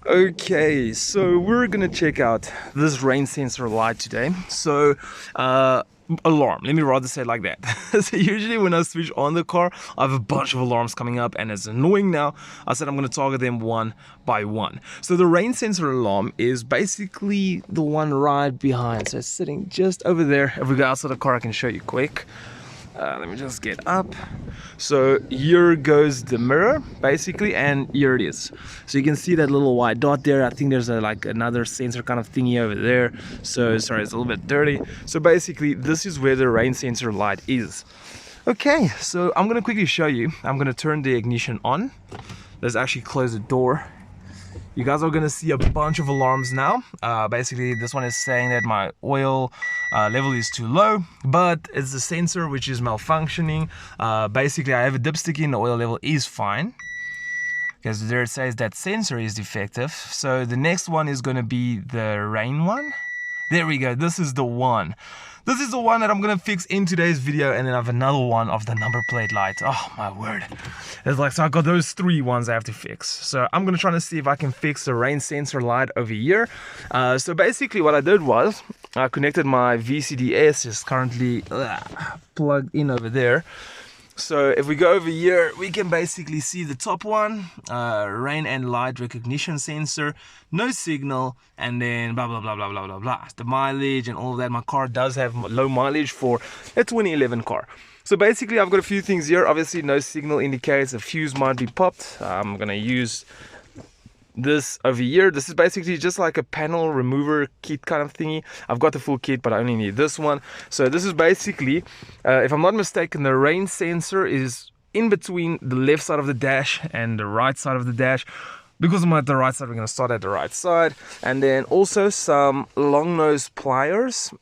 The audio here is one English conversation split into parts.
Okay, so we're gonna check out this rain sensor light today. So, alarm. Let me rather say it like that. So usually when I switch on the car, I have a bunch of alarms coming up, and it's annoying now. I said I'm gonna target them one by one. So the rain sensor alarm is basically the one right behind. So it's sitting just over there. If we go outside the car, I can show you quick. Let me just get up. So here goes the mirror basically, and here it is. So you can see that little white dot there. I think there's like another sensor kind of thingy over there. So sorry, it's a little bit dirty. So basically this is where the rain sensor light is. Okay, so I'm gonna quickly show you. I'm gonna turn the ignition on. Let's actually close the door. You guys are gonna see a bunch of alarms now. Basically, this one is saying that my oil level is too low, but it's the sensor which is malfunctioning. Basically, I have a dipstick in, the oil level is fine. Because there it says that sensor is defective. So the next one is gonna be the rain one. There we go, this is the one. This is the one that I'm gonna fix in today's video, and then I have another one of the number plate light. Oh my word. It's like, so I got those three ones I have to fix. So I'm gonna try to see if I can fix the rain sensor light over here. So basically what I did was, I connected my VCDS, is currently plugged in over there. So if we go over here, we can basically see the top one, rain and light recognition sensor, no signal, and then blah blah blah blah blah blah blah. The mileage and all of that. My car does have low mileage for a 2011 car. So basically I've got a few things here. Obviously no signal indicates a fuse might be popped. I'm gonna use this over here. This is basically just like a panel remover kit kind of thingy. I've got the full kit, but I only need this one. So this is basically, if I'm not mistaken, the rain sensor is in between the left side of the dash and the right side of the dash. Because I'm at the right side, we're going to start at the right side. And then also some long nose pliers,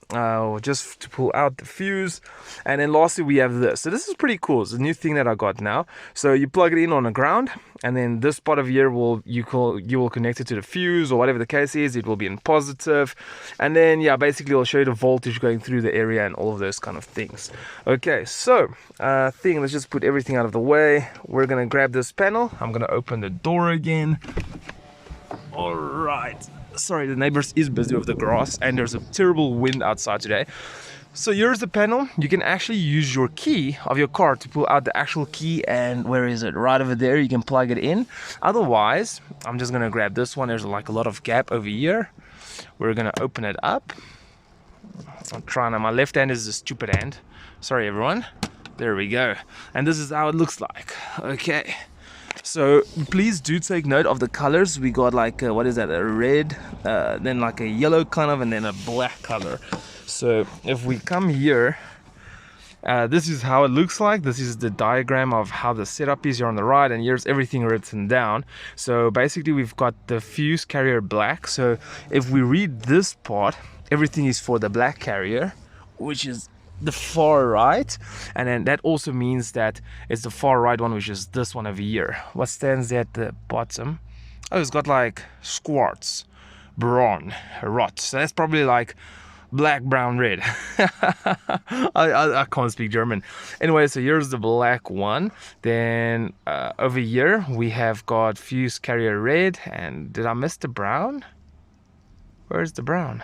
just to pull out the fuse. And then lastly, we have this. So this is pretty cool. It's a new thing that I got now. So you plug it in on the ground, and then this part of here you will connect it to the fuse, or whatever the case is. It will be in positive. And then, yeah, basically it'll show you the voltage going through the area and all of those kind of things. Okay, so let's just put everything out of the way. We're going to grab this panel. I'm going to open the door again. All right, sorry, the neighbors is busy with the grass, and there's a terrible wind outside today. So here's the panel. You can actually use your key of your car to pull out the actual key, and where is it? Right over there. You can plug it in. Otherwise, I'm just gonna grab this one. There's like a lot of gap over here. We're gonna open it up. I'm trying. My left hand is a stupid hand. Sorry everyone. There we go. And this is how it looks like. Okay. So please do take note of the colors. We got like what is that, a red, then like a yellow kind of, and then a black color. So if we come here, this is how it looks like. This is the diagram of how the setup is here on the right, and here's everything written down. So basically we've got the fuse carrier black. So if we read this part, everything is for the black carrier, which is the far right, and then that also means that it's the far right one, which is this one over here. What stands at the bottom? Oh, it's got like quartz, braun, rot. So that's probably like black, brown, red. I can't speak German. Anyway, so here's the black one. Then over here we have got fuse carrier red, and did I miss the brown? Where's the brown?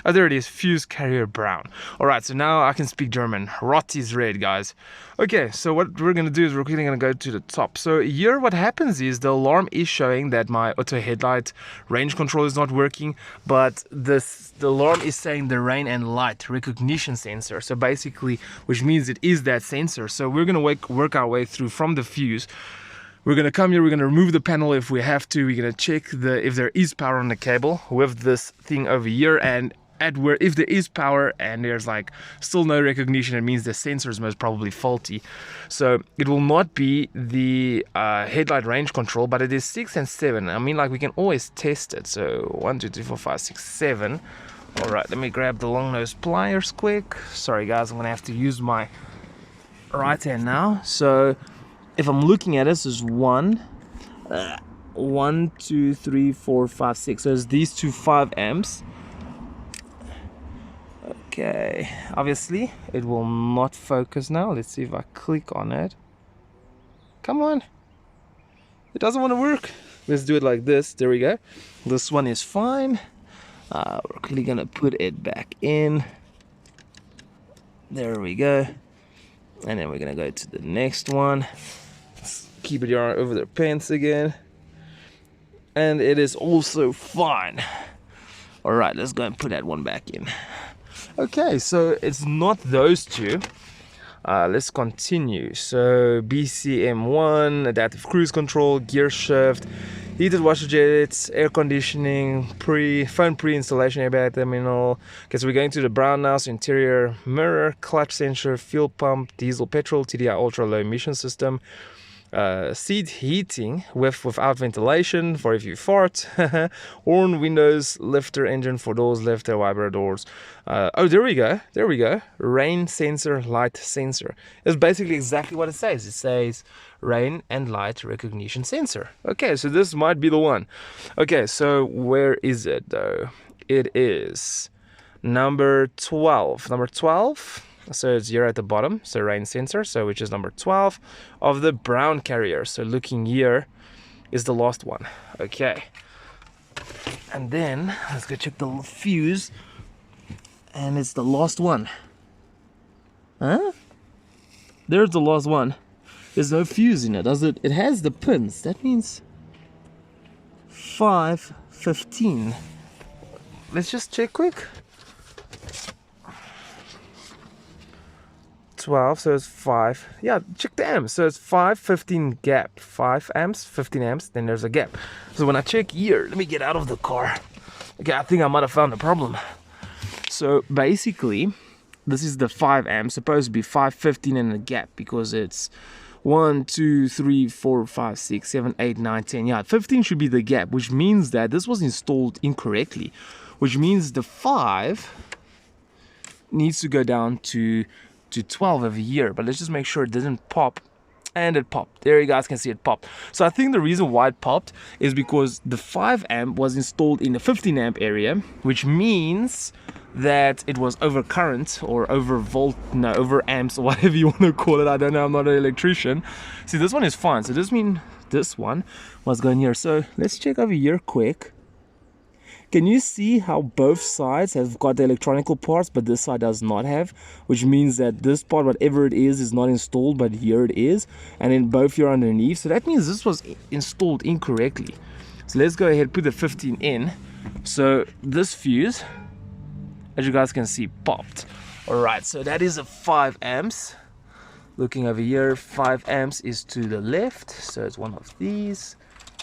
Oh, there it is, fuse carrier brown. Alright, so now I can speak German. Rot is red, guys. Okay, so what we're going to do is we're quickly going to go to the top. So here what happens is the alarm is showing that my auto headlight range control is not working, but the alarm is saying the rain and light recognition sensor. So basically, which means it is that sensor. So we're going to work our way through from the fuse. We're going to come here, we're going to remove the panel if we have to. We're going to check if there is power on the cable with this thing over here, and if there is power and there's like still no recognition, it means the sensor is most probably faulty. So it will not be the headlight range control, but it is 6 and 7. I mean, like, we can always test it. So 1, 2, 3, 4, 5, 6, 7. All right, let me grab the long nose pliers quick. Sorry guys, I'm going to have to use my right hand now. So if I'm looking at this is 1, 2, 3, 4, 5, 6. So it's these two 5 amps. Okay, obviously it will not focus now. Let's see if I click on it. Come on. It doesn't want to work. let's do it like this. There we go. This one is fine. We're quickly gonna put it back in. There we go. And then we're gonna go to the next one. Let's keep it here over the pants again. And it is also fine. All right, let's go and put that one back in. Okay, so it's not those two. Let's continue. So BCM1, adaptive cruise control, gear shift, heated washer jets, air conditioning, phone pre-installation airbag terminal. Okay, so we're going to the brown now. So interior mirror, clutch sensor, fuel pump, diesel, petrol, TDI ultra low emission system. Seat heating without ventilation for if you fart. Horn, windows, lifter, engine for doors, lifter, wiper doors. Oh, there we go. Rain sensor, light sensor. It's basically exactly what it says. It says rain and light recognition sensor. Okay, so this might be the one. Okay, so where is it though? It is number 12. Number 12. So it's here at the bottom, so rain sensor, so which is number 12 of the brown carrier. So looking here is the last one. Okay, and then let's go check the fuse, and it's the last one. Huh? There's the last one. There's no fuse in it, does it? It has the pins. That means 515. Let's just check quick. 12, so it's 5. Yeah, check the amps. So it's 515 gap, 5 amps, 15 amps, then there's a gap. So when I check here, let me get out of the car. Okay, I think I might have found the problem. So basically, this is the 5 amps, supposed to be 515 in the gap, because it's 1, 2, 3, 4, 5, 6, 7, 8, 9, 10. Yeah, 15 should be the gap, which means that this was installed incorrectly, which means the 5 needs to go down to 12 over here. But let's just make sure it didn't pop. And it popped. There you guys can see it popped. So I think the reason why it popped is because the 5 amp was installed in the 15 amp area, which means that it was over current or over over amps or whatever you want to call it. I don't know, I'm not an electrician. See, this one is fine. So this means this one was going here. So let's check over here quick. Can you see how both sides have got the electronical parts, but this side does not have, which means that this part, whatever it is not installed, but here it is, and then both here underneath. So that means this was installed incorrectly. So let's go ahead, put the 15 in. So this fuse, as you guys can see, popped. All right, so that is a 5 amps. Looking over here, 5 amps is to the left, so it's one of these.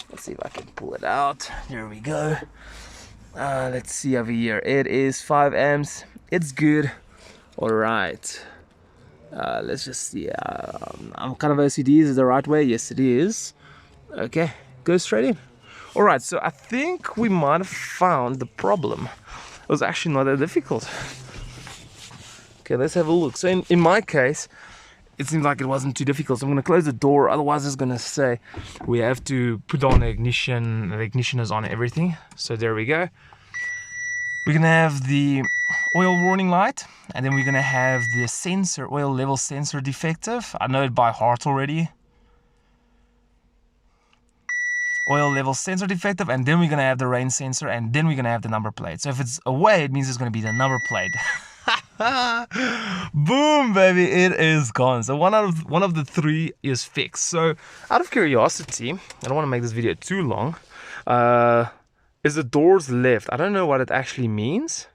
Let's see if I can pull it out. There we go. Let's see over here. It is 5 amps. It's good. All right. Let's just see. I'm kind of OCD. Is it the right way? Yes, it is. Okay, go straight in. All right. So I think we might have found the problem. It was actually not that difficult. Okay, let's have a look. So in my case, it seems like it wasn't too difficult. So I'm going to close the door. Otherwise, it's going to say we have to put on the ignition. The ignition is on everything. So there we go. We're going to have the oil warning light. And then we're going to have the sensor, oil level sensor defective. I know it by heart already. Oil level sensor defective. And then we're going to have the rain sensor. And then we're going to have the number plate. So if it's away, it means it's going to be the number plate. Boom, baby, it is gone. So one of the 3 is fixed. So out of curiosity, I don't want to make this video too long, is the doors left. I don't know what it actually means,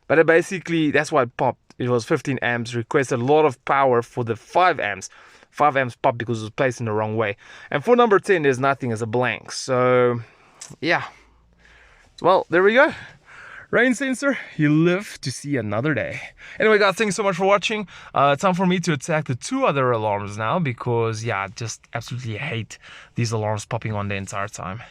but it basically, that's why it popped. It was 15 amps, requested a lot of power for the 5 amps. 5 amps popped because it was placed in the wrong way. And for number 10, there's nothing, as a blank. So yeah, well, there we go. Rain sensor, you live to see another day. Anyway, guys, thanks so much for watching. Time for me to attack the 2 other alarms now, because yeah, I just absolutely hate these alarms popping on the entire time.